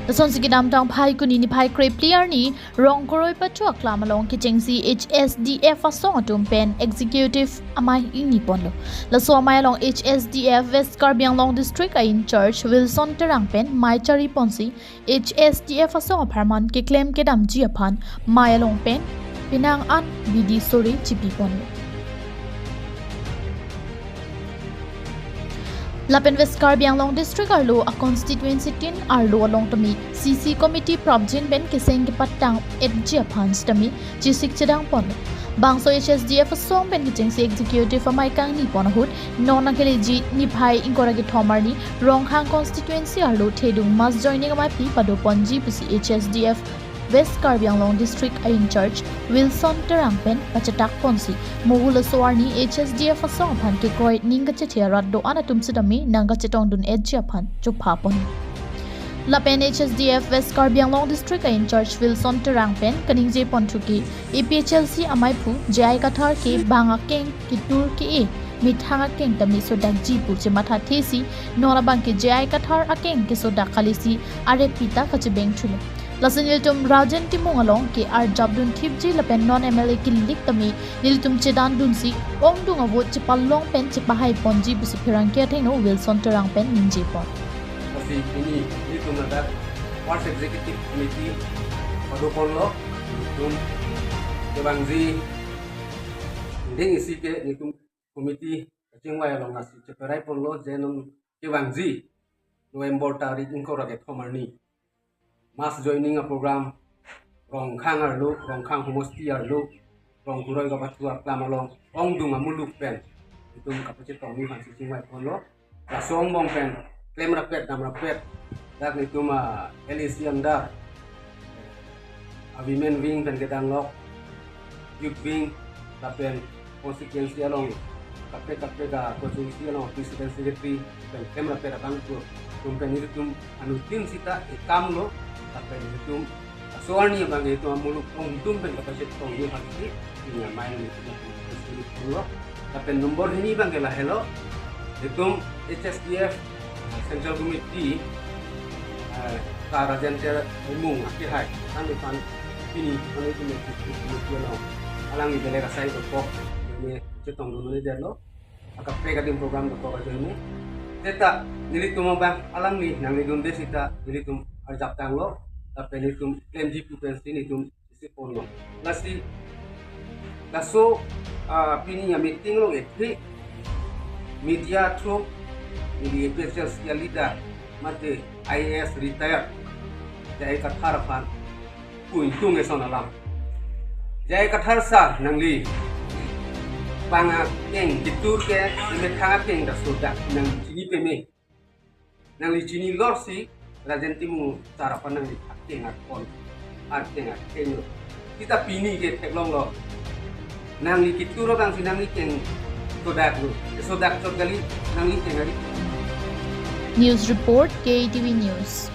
Lason sige damtang phai kuni ni phai krep clear ni rong koroi pachu aklam along kechengsi HSDF asong atum pen executive amai ini ponlo. Laso amai along HSDF West Karbiang Long District in church Wilson terang pen mai chari ponsi HSDF asong aparman ke claim ke dam ji aphan mai along pen pinang an bidi sori chipi ponlo. Lapen West Karbiang Long District arlo a constituency tin arlo along tami CC committee probjin ben kiseng patang edji apans tami jisik chedang pon bangso HSDF song ben kechengsi executive amai kangni ponahut nona keleji ni phai ingoragi thomar ni ronghang constituency arlo thedung mas joining amai pi pado ponji pusi HSDF West Karbiang Long District in church Wilson terangpen pachatak ponsi mohula soarni HSDF asong aphan ke koi ninga chetia raddo anatum sidami nanga chetong dun edji aphan chupha pon Lapen HSDF West Karbiang Long District in church Wilson terangpen kaningje ponthuki EPHLC amai phu jai kathar ke banga keng kitur ke e mithanga keng tami sodak jipu che matha thesi nora bang ke jai kathar akeng ke sodak khalisi are pita kachebeng chule Lasan niltum Rajan Timong along ke ar jabdun thipji lapen non MLA kilik tami niltum chedan dunsi ong dung avot chipalong pen chipahai ponji busi phirang ke thengno Wilson terang pen ninje pon. Kasi ini ada Ward Executive Committee padopolo niltum kebangzi ding isi ke niltum committee kachingwai along nasi cheperai ponlo jenum kebangzi November tarik ingko raget homarni mass joining a program rong khang arlu rong khang homosti arlu rong kuroi ga batu aklam along ong dung amuluk pen itu kapacit tong ni fansi singwai polo la song bong pen claim rapet dam rapet dak itu ma LEC anda women wing pen gedang lok youth wing tapen constituency along kapet ga constituency along president secretary pen claim rapet abang tu pen itu anutin sita ikam lo tapi itu soalnya bang itu amuluk untung pen kapasitas tong ni pasti punya main itu dulu tapi nomor ini bang kela hello itu HSDF Central Committee karajan ter umum akhir hai kan depan ini kalau itu itu lo alang di daerah saya itu ini cetong dulu ni delo akak pegadim program itu kau ini teta nilitum bang alang ni nang lidunde sita nilitum arjap tanglo tapi nilitum claim jipu pensi nilitum isi pono lasi laso pini ya meeting lo itu media through ini special skill leader mate IAS retire jai kathar pan kuintung eson alam jai kathar sa nangli panga keng ditur ke imethanga keng da soda nang chini peme nangli chini lorsi rajentimu cara panang di keng akon keng kita pini ke teklong lo nangli kituro bang sinangli keng sodak gali nangli keng ari News report KTV News.